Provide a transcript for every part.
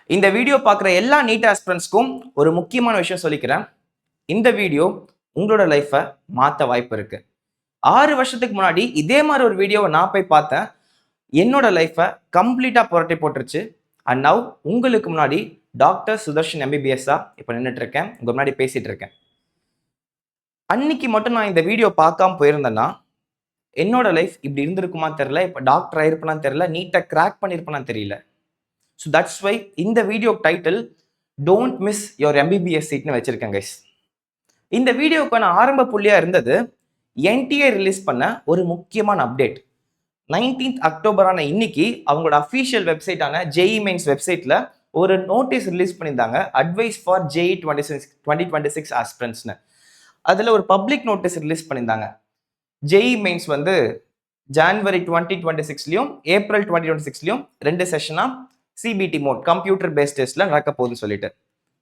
இந்த வீடியோ பார்க்குற எல்லா நீட் ஆஸ்பிரண்ட்ஸ்க்கும் ஒரு முக்கியமான விஷயம் சொல்லிக்கிறேன். இந்த வீடியோ உங்களோட லைஃப்பை மாற்ற வாய்ப்பு இருக்கு. 6 வருஷத்துக்கு முன்னாடி இதே மாதிரி ஒரு வீடியோவை நான் போய் பார்த்தேன். என்னோட லைஃப்பை கம்ப்ளீட்டாக புரட்டி போட்டுருச்சு. அண்ட் நவ் உங்களுக்கு முன்னாடி டாக்டர் சுதர்ஷன் எம்பிபிஎஸ்ஸா இப்போ நின்றுட்டு இருக்கேன், உங்க முன்னாடி பேசிட்டு இருக்கேன். அன்னைக்கு மட்டும் நான் இந்த வீடியோ பார்க்காம போயிருந்தேன்னா என்னோட லைஃப் இப்படி இருந்திருக்குமா தெரியல, இப்போ டாக்டர் ஆயிருப்பேனான்னு தெரியல, நீட்டை கிராக் பண்ணியிருப்பேனான்னு தெரியல. ஸோ தட்ஸ் வை இந்த video title don't miss your MBBS சீட்னு வச்சிருக்கேன் கைஸ். இந்த வீடியோக்கான ஆரம்ப புள்ளியா இருந்தது என்டிஏ ரிலீஸ் பண்ண ஒரு முக்கியமான அப்டேட். 19th அக்டோபரான இன்னைக்கு அவங்களோட அஃபீஷியல் வெப்சைட்டான ஜேஇ மெயின்ஸ் வெப்சைட்ல ஒரு நோட்டீஸ் ரிலீஸ் பண்ணியிருந்தாங்க, அட்வைஸ் ஃபார் ஜேஇ 2026 ஆஸ்பிரண்ட்ஸ்னு. அதில் ஒரு பப்ளிக் நோட்டீஸ் ரிலீஸ் பண்ணியிருந்தாங்க. ஜேஇ மெயின்ஸ் வந்து ஜான்வரி 2026லையும் ஏப்ரல் 2026லையும் 2 செஷனா சிபிடி மோட் கம்ப்யூட்டர் பேஸ்ட் டெஸ்ட்ல நடக்க போகுதுன்னு சொல்லிட்டு.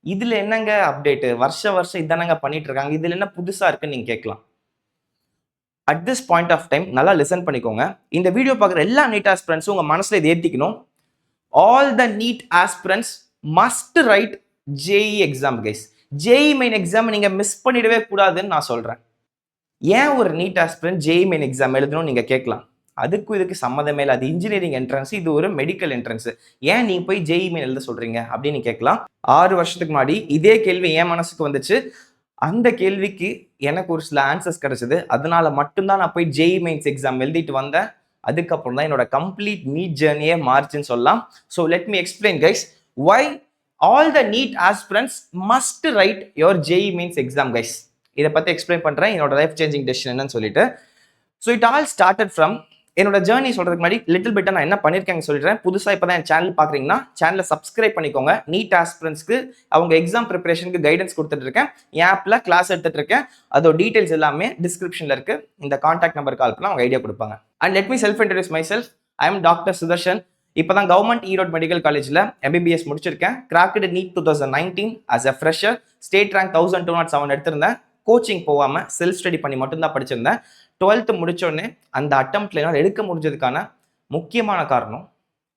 இதுல என்னங்க அப்டேட்? வருஷம் இதானங்க பண்ணிட்டு இருக்காங்க, இதுல என்ன புதுசா இருக்குன்னு நீங்க கேட்கலாம். At this point of time நல்லா லிசன் பண்ணிக்கோங்க. இந்த வீடியோ பார்க்குற எல்லா நீட் ஆஸ்பிரண்ட்ஸும் உங்க மனசுல இதை ஏத்திக்கணும். All the NEET aspirants must write JEE exam guys. JEE main exam நீங்க மிஸ் பண்ணிடவே கூடாதுன்னு நான் சொல்றேன். ஏன் ஒரு NEET aspirant JEE main exam எழுதணும் நீங்க கேட்கலாம். அதுக்கும் இதுக்கு சம்மதமே இல்லை. அது இன்ஜினியரிங் என்ட்ரன்ஸ், இது ஒரு மெடிக்கல் என்ட்ரன்ஸ். ஏன் நீ போய் ஜேஇ மெயின் எழுத சொல்றீங்க அப்படின்னு கேட்கலாம். 6 வருஷத்துக்கு முன்னாடி இதே கேள்வி என் மனசுக்கு வந்துச்சு. அந்த கேள்விக்கு எனக்கு ஒரு சில ஆன்சர்ஸ் கிடைச்சது. அதனால மட்டும்தான் நான் போய் ஜேஇ மெயின்ஸ் எக்ஸாம் எழுதிட்டு வந்தேன். அதுக்கப்புறம் தான் என்னோட கம்ப்ளீட் நீட் ஜேர்னியே மாறுச்சுன்னு சொல்லலாம். So let me explain guys why all the NEET aspirants must write your JEE mains exam guys. இதை பற்றி எக்ஸ்பிளைன் பண்ணுறேன், என்னோட லைஃப் சேஞ்சிங் டெசிஷன் என்னன்னு சொல்லிட்டு. So it all started from என்னோட ஜேர்னி சொல்றதுக்கு முன்னாடி லிட்டில் பிட்டா நான் என்ன பண்ணியிருக்கேன்னு சொல்லிடுறேன். புதுசாக இப்போ தான் என் சேனல் பார்க்குறீங்கன்னா சேனலை சப்ஸ்கிரைப் பண்ணிக்கோங்க. நீட் ஆஸ்பிரண்ட்ஸ்க்கு அவங்க எக்ஸாம் ப்ரிப்பரேஷனுக்கு கைடன்ஸ் கொடுத்துட்டு இருக்கேன். என் ஆப்பில் கிளாஸ் எடுத்துட்டு இருக்கேன். அதோட டீடைல்ஸ் எல்லாமே டிஸ்கிரிப்ஷனில் இருக்கு. இந்த கான்டாக்ட் நம்பர் கால் பண்ணால் அவங்க ஐடியா கொடுப்பாங்க. And let me self introduce myself. I am doctor Sudarshan. இப்போ தான் கவர்மெண்ட் ஈரோடு மெடிக்கல் காலேஜில் எம்பிபிஎஸ் முடிச்சிருக்கேன். Cracked NEET 2019 as a fresher. State rank 1207 எடுத்திருந்தேன். கோச்சிங் போகாமல் செல்ஃப் ஸ்டடி பண்ணி மட்டும்தான் படிச்சிருந்தேன். 12th முடிச்சோடனே அந்த அட்டம்ப்ட்ல என்னால் எடுக்க முடிஞ்சதுக்கான முக்கியமான காரணம்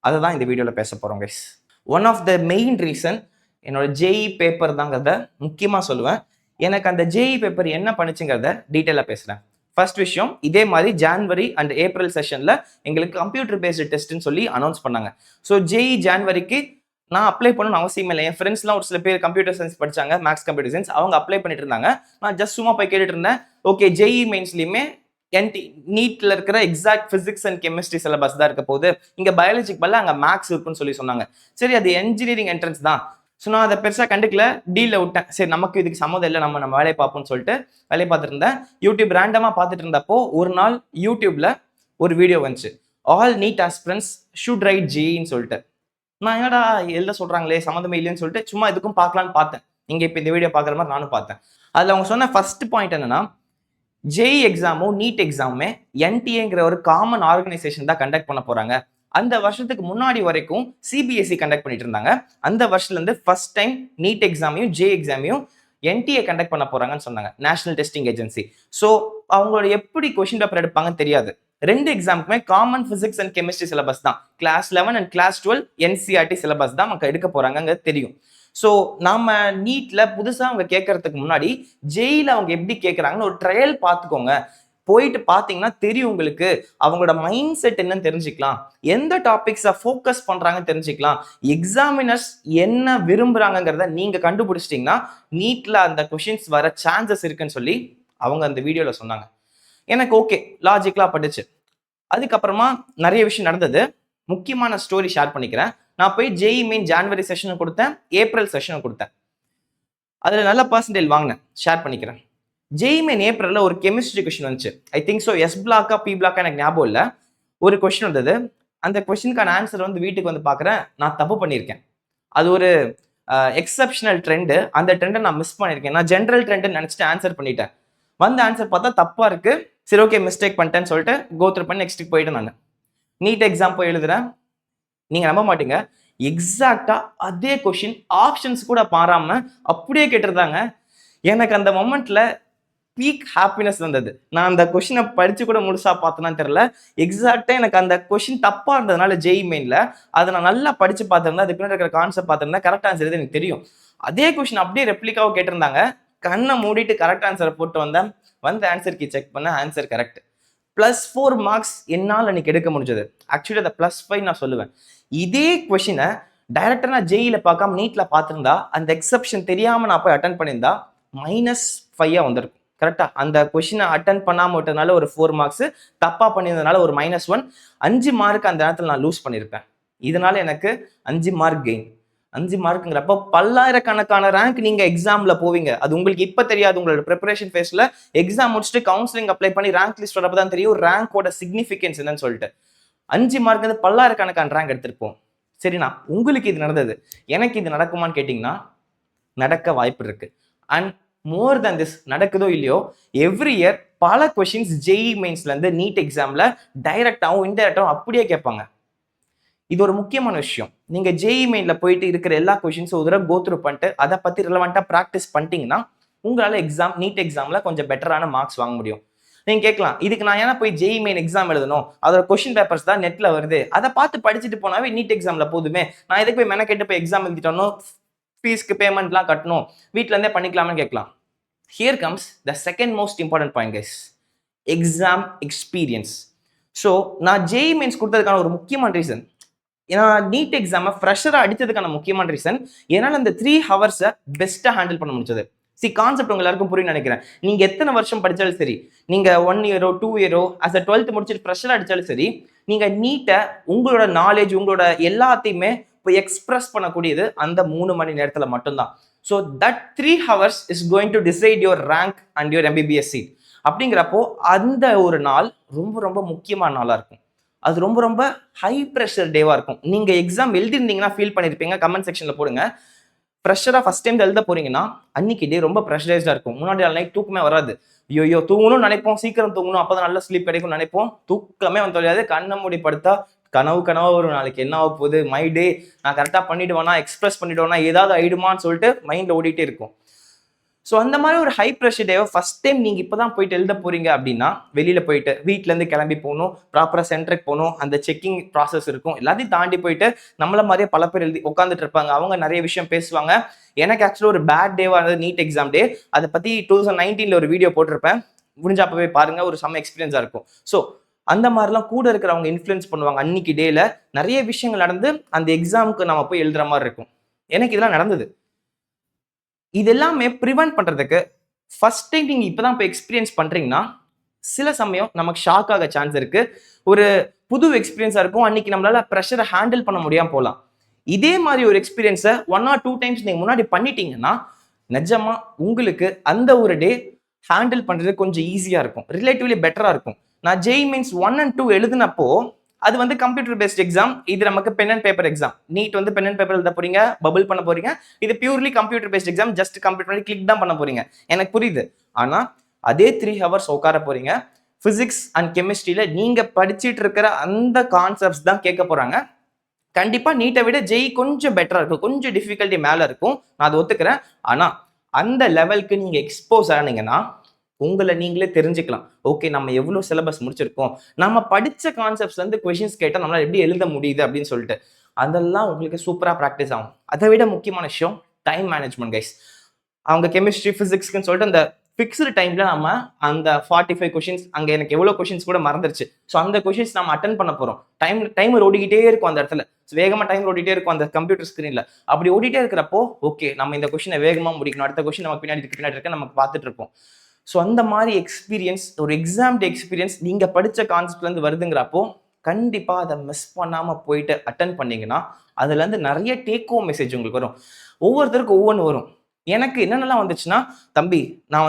அதை தான் இந்த வீடியோவில் பேச போகிறோம் guys. One of the main reason என்னோட ஜேஇ பேப்பர் தாங்கிறத முக்கியமாக சொல்லுவேன். எனக்கு அந்த ஜேஇ பேப்பர் என்ன பண்ணுச்சுங்கிறத டீட்டெயிலாக பேசுகிறேன். ஃபர்ஸ்ட் விஷயம், இதே மாதிரி ஜான்வரி அண்ட் ஏப்ரல் செஷனில் எங்களுக்கு கம்ப்யூட்டர் பேஸ்டு டெஸ்ட்னு சொல்லி அனௌன்ஸ் பண்ணாங்க. ஸோ ஜேஇ ஜான்வரிக்கு நான் அப்ளை பண்ணணும்னு அவசியம் இல்லை. என் ஃப்ரெண்ட்ஸ்லாம் ஒரு சில பேர் கம்ப்யூட்டர் சயின்ஸ் படிச்சாங்க, மேக்ஸ் கம்ப்யூட்டர் சயின்ஸ், அவங்க அப்ளை பண்ணிட்டு இருந்தாங்க. நான் ஜஸ்ட் சும்மா போய் கேட்டுட்டு இருந்தேன். ஓகே, ஜேஇ மெயின்ஸ்லையுமே நீட்ல இருக்கிற exact physics and chemistry syllabus தான் இருக்க போகுது, இங்க பயாலஜிக்கு பதிலா அங்க மேக்ஸ் இருக்குன்னு சொல்லி சொன்னாங்க. சரி, அது என்ஜினியரிங் என்ட்ரன்ஸ் தான். ஸோ நான் அதை பெருசாக கண்டுக்கல, டீல விட்டேன். சரி, நமக்கு இதுக்கு சம்மதம் இல்லை, நம்ம வேலையை பார்ப்போம்னு சொல்லிட்டு வேலையை பார்த்துட்டு இருந்தேன். யூடியூப் ரேண்டமா பார்த்துட்டு இருந்தப்போ ஒரு நாள் யூடியூப்ல ஒரு வீடியோ வந்துச்சு, all NEET aspirants should write ஜேஇன்னு சொல்லிட்டு. நான் என்னடா எழுத சொல்றாங்களே, சம்மந்தமே இல்லைன்னு சொல்லிட்டு சும்மா இதுக்கும் பார்க்கலான்னு பார்த்தேன். நீங்க இப்போ இந்த வீடியோ பார்க்குற மாதிரி நானும் பார்த்தேன். அதில் அவங்க சொன்ன ஃபர்ஸ்ட் பாயிண்ட் என்னன்னா, ஜேஇ எக்ஸாமோ நீட் எக்ஸாமுமே என்டிஏங்கிற ஒரு காமன் ஆர்கனைசேஷன் தான் கண்டக்ட் பண்ண போறாங்க. அந்த வருஷத்துக்கு முன்னாடி வரைக்கும் சிபிஎஸ்இ கண்டக்ட் பண்ணிட்டு இருந்தாங்க. அந்த வருஷத்துல இருந்து ஃபர்ஸ்ட் டைம் நீட் எக்ஸாமையும் ஜே எக்ஸாமையும் என்டிஏ கண்டக்ட் பண்ண போறாங்கன்னு சொன்னாங்க, நேஷனல் டெஸ்டிங் ஏஜென்சி. ஸோ அவங்களோட எப்படி கொஸ்டின் பேப்பர் எடுப்பாங்கன்னு தெரியாது. 2 எக்ஸாமுக்குமே common physics and chemistry syllabus தான். Class 11 and class 12 NCERT syllabus தான் நமக்கு எடுக்க போறாங்க தெரியும். ஸோ நாம நீட்ல புதுசாக அவங்க கேட்கறதுக்கு முன்னாடி ஜெயில அவங்க எப்படி கேட்குறாங்கன்னு ஒரு ட்ரையல் பார்த்துக்கோங்க. போயிட்டு பார்த்தீங்கன்னா தெரியும் உங்களுக்கு, அவங்களோட மைண்ட் செட் என்னன்னு தெரிஞ்சுக்கலாம், எந்த டாபிக்ஸை ஃபோக்கஸ் பண்றாங்கன்னு தெரிஞ்சுக்கலாம், எக்ஸாமினர்ஸ் என்ன விரும்புறாங்கிறத நீங்க கண்டுபிடிச்சிட்டிங்கன்னா நீட்ல அந்த கொஷின்ஸ் வர சான்சஸ் இருக்குன்னு சொல்லி அவங்க அந்த வீடியோல சொன்னாங்க. எனக்கு ஓகே, லாஜிக்கலா பட்டுச்சு. அதுக்கப்புறமா நிறைய விஷயம் நடந்தது. முக்கியமான ஸ்டோரி ஷேர் பண்ணிக்கிறேன். நான் போய் ஜேஇ மெயின் ஜான்வரி செஷனை கொடுத்தேன், ஏப்ரல் செஷனை கொடுத்தேன். அதில் நல்ல பர்சன்டேஜ் வாங்கினேன், ஷேர் பண்ணிக்கிறேன். ஜேஇ மெயின் ஏப்ரலில் ஒரு கெமிஸ்ட்ரி கொஸ்டின் வந்துச்சு. ஐ திங்க் ஸோ எஸ் பிளாக்கா பி பிளாக்கா எனக்கு ஞாபகம் இல்லை. ஒரு கொஸ்டின் வந்தது. அந்த கொஸ்டினுக்கான ஆன்சர் வந்து வீட்டுக்கு வந்து பார்க்குறேன், நான் தப்பு பண்ணியிருக்கேன். அது ஒரு எக்ஸப்ஷனல் ட்ரெண்டு. அந்த ட்ரெண்டை நான் மிஸ் பண்ணியிருக்கேன். நான் ஜென்ரல் ட்ரெண்டுன்னு நினச்சிட்டு ஆன்சர் பண்ணிட்டேன். வந்த ஆன்சர் பார்த்தா தப்பாக இருக்கு. சரி, ஓகே, மிஸ்டேக் பண்ணிட்டேன்னு சொல்லிட்டு கோத்ரூ பண்ணி நெக்ஸ்ட்டுக்கு போயிட்டேன். நான் நீட் எக்ஸாம் போய் எழுதுறேன். நீங்க நம்ப மாட்டீங்க, எக்ஸாக்டா அதே கொஸ்டின் ஆப்ஷன்ஸ் கூட பாராம அப்படியே கேட்டிருந்தாங்க. எனக்கு அந்த மொமெண்ட்ல பீக் ஹாப்பினஸ் வந்தது. நான் அந்த கொஷினை படிச்சு கூட முழுசா பார்த்தேனான்னு தெரியல. எக்ஸாக்டா எனக்கு அந்த கொஷின் தப்பா இருந்ததுனால ஜேஇ மெயின்ல அதை நான் நல்லா படிச்சு பார்த்திருந்தேன், அது பின்னாடி இருக்கிற கான்செப்ட் பார்த்திருந்தேன், கரெக்ட் ஆன்சர் இது எனக்கு தெரியும். அதே கொஷின் அப்படியே ரெப்ளிகாவை கேட்டிருந்தாங்க. கண்ணை மூடிட்டு கரெக்ட் ஆன்சரை போட்டு வந்தேன். வந்து ஆன்சர் கீ செக் பண்ண ஆன்சர் கரெக்ட். +4 மார்க்ஸ் என்னால் அன்னைக்கு எடுக்க முடிஞ்சது. ஆக்சுவலி அதை +5 நான் சொல்லுவேன். இதே கொஷினை டைரக்டா நான் ஜேஇல பார்க்காம நீட்ல பார்த்திருந்தா, அந்த எக்ஸப்ஷன் தெரியாம நான் போய் அட்டன் பண்ணியிருந்தா -5 வந்திருக்கும். கரெக்டா? அந்த கொஷினை அட்டன் பண்ணாம விட்டதுனால ஒரு 4 மார்க்ஸ், தப்பா பண்ணியிருந்தனால ஒரு -1, 5 மார்க் அந்த நேரத்தில் நான் லூஸ் பண்ணியிருப்பேன். இதனால எனக்கு 5 மார்க் கெயின். 5 மார்க்குங்கிறப்ப பல்லாயிரக்கணக்கான ரேங்க் நீங்க எக்ஸாம்ல போவீங்க. அது உங்களுக்கு இப்ப தெரியாது. உங்களோட ப்ரிப்பரேஷன் ஃபேஸ்ல எக்ஸாம் முடிச்சுட்டு கவுன்சிலிங் அப்ளை பண்ணி ரேங்க் லிஸ்ட் வரப்ப தான் தெரியும் ரேங்கோட சிக்னிஃபிகன்ஸ் என்னன்னு சொல்லிட்டு. 5 மார்க் வந்து பல்லாயிரக்கணக்கான ரேங்க் எடுத்திருப்போம். சரிண்ணா, உங்களுக்கு இது நடந்தது, எனக்கு இது நடக்குமான்னு கேட்டீங்கன்னா நடக்க வாய்ப்பு இருக்கு. அண்ட் மோர் தேன் திஸ், நடக்குதோ இல்லையோ, எவ்ரி இயர் பல கொஸ்டின்ஸ் ஜேஇ மெயின்ஸ்ல இருந்து நீட் எக்ஸாம்ல டைரக்டாவும் இன்டைரக்டாவும் அப்படியே கேட்பாங்க. இது ஒரு முக்கியமான விஷயம். நீங்க ஜேஇ மெயின்ல போயிட்டு இருக்கிற எல்லா கொஸ்டின்ஸும் ஒரு தடவை கோத்ரூ பண்ணிட்டு அதை பத்தி ரிலவெண்டா ப்ராக்டிஸ் பண்ணிட்டீங்கன்னா உங்களால நீட் எக்ஸாம்ல கொஞ்சம் பெட்டரான மார்க்ஸ் வாங்க முடியும். நீங்க கேட்கலாம், இதுக்கு நான் ஏன்னா போய் ஜேஇ மெயின் எக்ஸாம் எழுதணும், அதோட கொஸ்டின் பேப்பர்ஸ் தான் நெட்ல வருது, அதை பார்த்து படிச்சுட்டு போனாவே நீட் எக்ஸாம்ல போதுமே, நான் எதுக்கு போய் மெனக்கெட்டு போய் எக்ஸாம் எழுதிட்டோம், ஃபீஸ்க்கு பேமெண்ட்லாம் கட்டணும், வீட்டுல இருந்தே பண்ணிக்கலாம்னு கேட்கலாம். Here comes the second most important point guys, exam experience. So நான் ஜேஇ மெயின்ஸ் கொடுத்ததுக்கான ஒரு முக்கியமான ரீசன், ஏன்னா நீட் எக்ஸாமை ஃப்ரெஷராக அடித்ததுக்கான முக்கியமான ரீசன், ஏன்னால் அந்த 3 ஹவர்ஸை பெஸ்ட்டாக ஹேண்டில் பண்ண முடிஞ்சது. கான்செப்ட் உங்க எல்லாருக்கும் புரியும் நினைக்கிறேன். நீங்க எத்தனை வருஷம் படிச்சாலும் சரி, நீங்க 1 இயரோ 2 இயரோ அஸ் அ 12th முடிச்சுட்டு ஃப்ரெஷராக அடிச்சாலும் சரி, நீங்க நீட்டை உங்களோட நாலேஜ் உங்களோட எல்லாத்தையுமே இப்போ எக்ஸ்பிரஸ் பண்ணக்கூடியது அந்த 3 மணி நேரத்தில் மட்டும்தான். So that 3 hours is going to decide your rank and your MBBS seat. அப்படிங்கிறப்போ அந்த ஒரு நாள் ரொம்ப ரொம்ப முக்கியமான நாளாக இருக்கும். அது ரொம்ப ரொம்ப ஹை ப்ரெஷர் டேவாக இருக்கும். நீங்கள் எக்ஸாம் எழுதிருந்தீங்கன்னா ஃபீல் பண்ணியிருப்பீங்க, கமெண்ட் செக்ஷனில் போடுங்க. ப்ரெஷராக ஃபஸ்ட் டைம் எழுத போறீங்கன்னா அன்னைக்கு டே ரொம்ப ப்ரெஷரைஸ்டாக இருக்கும். முன்னாடி நைட் தூக்கமே வராது. ஐயோ தூங்கணும்னு நினைப்போம், சீக்கிரம் தூங்கணும், அப்போ தான் நல்ல ஸ்லீப் கிடைக்கும்னு நினைப்போம். தூக்கமே வந்து தெரியாது. கண்ணை மூடி படுத்தா கனவு ஒரு நாளைக்கு என்ன ஆக போகுது, மை டே நான் கரெக்டாக பண்ணிடுவேனா, எக்ஸ்பிரஸ் பண்ணிடுவேனா, ஏதாவது ஆயிடுமான்னு சொல்லிட்டு மைண்டில் ஓடிட்டே இருக்கும். ஸோ அந்த மாதிரி ஒரு ஹை ப்ரெஷர் டேவை ஃபஸ்ட் டைம் நீங்கள் இப்போ தான் போயிட்டு எழுத போறீங்க அப்படின்னா, வெளியில் போயிட்டு வீட்டிலேருந்து கிளம்பி போகணும், ப்ராப்பராக சென்டருக்கு போகணும், அந்த செக்கிங் ப்ராசஸ் இருக்கும், எல்லாத்தையும் தாண்டி போயிட்டு நம்மள மாதிரியே பல பேர் எழுதி உட்காந்துட்டு இருப்பாங்க, அவங்க நிறைய விஷயம் பேசுவாங்க. எனக்கு ஆக்சுவலாக ஒரு பேட் டேவாக இருந்தது நீட் எக்ஸாம் டே. அதை பற்றி 2019 ஒரு வீடியோ போட்டிருப்பேன், முடிஞ்சா அப்பவே பாருங்க, ஒரு செம்ம எக்ஸ்பீரியன்ஸாக இருக்கும். ஸோ அந்த மாதிரிலாம் கூட இருக்கிறவங்க இன்ஃப்ளூயன்ஸ் பண்ணுவாங்க. அன்னைக்கு டேல நிறைய விஷயங்கள் நடந்து அந்த எக்ஸாமுக்கு நம்ம போய் எழுதுற மாதிரி இருக்கும். எனக்கு இதெல்லாம் நடந்தது. இது எல்லாமே ப்ரிவென்ட் பண்றதுக்கு ஃபர்ஸ்ட் டைம் நீங்க இப்பதான் போய் எக்ஸ்பீரியன்ஸ் பண்றீங்கன்னா சில சமயம் நமக்கு ஷாக் ஆக சான்ஸ் இருக்கு. ஒரு புது எக்ஸ்பீரியன்ஸா இருக்கும். அன்னைக்கு நம்மளால ப்ரெஷரை ஹேண்டில் பண்ண முடியாம போகலாம். இதே மாதிரி ஒரு எக்ஸ்பீரியன்ஸை 1 or 2 டைம்ஸ் நீங்க முன்னாடி பண்ணிட்டீங்கன்னா நிஜமா உங்களுக்கு அந்த ஒரு டே ஹேண்டில் பண்றது கொஞ்சம் ஈஸியா இருக்கும், ரிலேட்டிவ்லி பெட்டரா இருக்கும். நான் ஜேஇ மெயின்ஸ் 1 and 2 எழுதினப்போ அது வந்து கம்ப்யூட்டர் பேஸ்ட் எக்ஸாம், இது நமக்கு pen and paper exam. NEET வந்து பென் அண்ட் பேப்பர் எழுத போறீங்க, பபிள் பண்ண போறீங்க. இது purely computer based exam, just computer பண்ணி கிளிக் தான் பண்ண போறீங்க. எனக்கு புரியுது. ஆனா அதே 3 ஹவர்ஸ் உட்கார போறீங்க. பிசிக்ஸ் அண்ட் கெமிஸ்ட்ரியில நீங்க படிச்சுட்டு இருக்கிற அந்த கான்செப்ட்ஸ் தான் கேட்க போறாங்க. கண்டிப்பா நீட்டை விட ஜேஇ கொஞ்சம் பெட்டரா இருக்கும், கொஞ்சம் டிஃபிகல்ட்டி மேல இருக்கும், நான் அதை ஒத்துக்கிறேன். ஆனா அந்த லெவலுக்கு நீங்க எக்ஸ்போஸ் ஆனீங்கன்னா உங்களை நீங்களே தெரிஞ்சுக்கலாம். ஓகே, நம்ம எவ்வளவு சிலபஸ் முடிச்சிருக்கோம், நம்ம படிச்ச கான்செப்ட்ஸ் வந்து கொஸ்டின்ஸ் கேட்டா நம்மளால எப்படி எழுத முடியுது அப்படின்னு சொல்லிட்டு அதெல்லாம் உங்களுக்கு சூப்பரா ப்ராக்டிஸ் ஆகும். அதை விட முக்கியமான விஷயம் டைம் மேனேஜ்மெண்ட் கைஸ். அவங்க கெமிஸ்ட்ரி பிசிக்ஸ்க்குன்னு சொல்லிட்டு அந்த ஃபிக்ஸ்டு டைம்ல நம்ம அந்த 45 கொஸ்டின்ஸ், அங்க எனக்கு எவ்வளவு கொஸ்டின்ஸ் கூட மறந்துருச்சு. ஸோ அந்த கொஸ்டின்ஸ் நம்ம அட்டன் பண்ண போறோம். டைமர் ஓடிக்கிட்டே இருக்கும் அந்த இடத்துல, வேகமா டைம் ஓடிட்டே இருக்கும் அந்த கம்ப்யூட்டர் ஸ்கிரீன்ல. அப்படி ஓடிட்டே இருக்கிறப்போ ஓகே நம்ம இந்த கொஸ்டினை வேகமா முடிக்கணும், அடுத்த கொஸ்டின் நமக்கு பின்னாடி இருக்க நமக்கு பார்த்துட்டு இருப்போம். ஸோ அந்த மாதிரி எக்ஸ்பீரியன்ஸ், ஒரு எக்ஸாம் டே எக்ஸ்பீரியன்ஸ் நீங்க படிச்ச கான்செப்ட்ல இருந்து வருதுங்கிறப்போ கண்டிப்பா அதை மிஸ் பண்ணாம போயிட்டு அட்டன் பண்ணீங்கன்னா அதுல இருந்து நிறைய டேக் ஹோம் மெசேஜ் உங்களுக்கு வரும். ஒவ்வொருத்தருக்கும் ஒவ்வொன்று வரும். எனக்கு என்னென்னலாம் வந்துச்சுன்னா, தம்பி நான்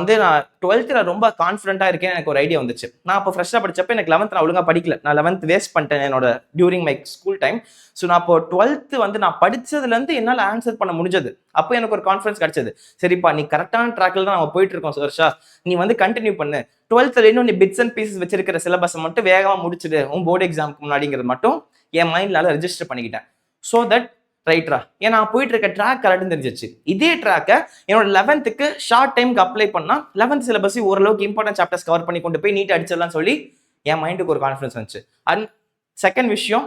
12th ரொம்ப கான்ஃபிடென்ட்டா இருக்கேன், எனக்கு ஒரு ஐடியா வந்துச்சு. நான் அப்போ ஃப்ரெஷ்ஷாக படிச்சப்ப எனக்கு 11th நான் ஒழுங்காக படிக்கல, நான் 11th வேஸ்ட் பண்ணிட்டேன் என்னோட during my school time. So நான் அப்போ 12th நான் படிச்சதுலேருந்து என்னால் ஆன்சர் பண்ண முடிஞ்சது. அப்போ எனக்கு ஒரு கான்ஃபிடன்ஸ் கிடைச்சது. சரிப்பா நீ கரெக்டான ட்ராக்ல தான் நம்ம போயிட்டு இருக்கோம் சுதர்ஷா, நீ கண்டினியூ பண்ணு. 12th இன்னும் நீ பிட்ஸ் அண்ட் பீசஸ் வச்சிருக்கிற சிலபஸை மட்டும் வேகமாக முடிச்சுடு உன் போர்டு எக்ஸாமுக்கு முன்னாடிங்கிறது மட்டும் என் மைண்ட்லால ரெஜிஸ்டர் பண்ணிக்கிட்டேன். ஸோ தட் ரைட்ரா ஏன்னா நான் போயிட்டு இருக்க ட்ராக் கரெக்ட்னு தெரிஞ்சிச்சு. இதே ட்ராக்கை என்னோட 11th ஷார்ட் டைமுக்கு அப்ளை பண்ணா 11th சிலபஸ் ஓரளவுக்கு இம்பார்ட்டன்ட் சாப்டர்ஸ் கவர் பண்ணி கொண்டு போய் நீட் அடிச்சிடலாம் சொல்லி என் மைண்டுக்கு ஒரு கான்ஃபிடன்ஸ் வந்துச்சு. அண்ட் செகண்ட் விஷயம்,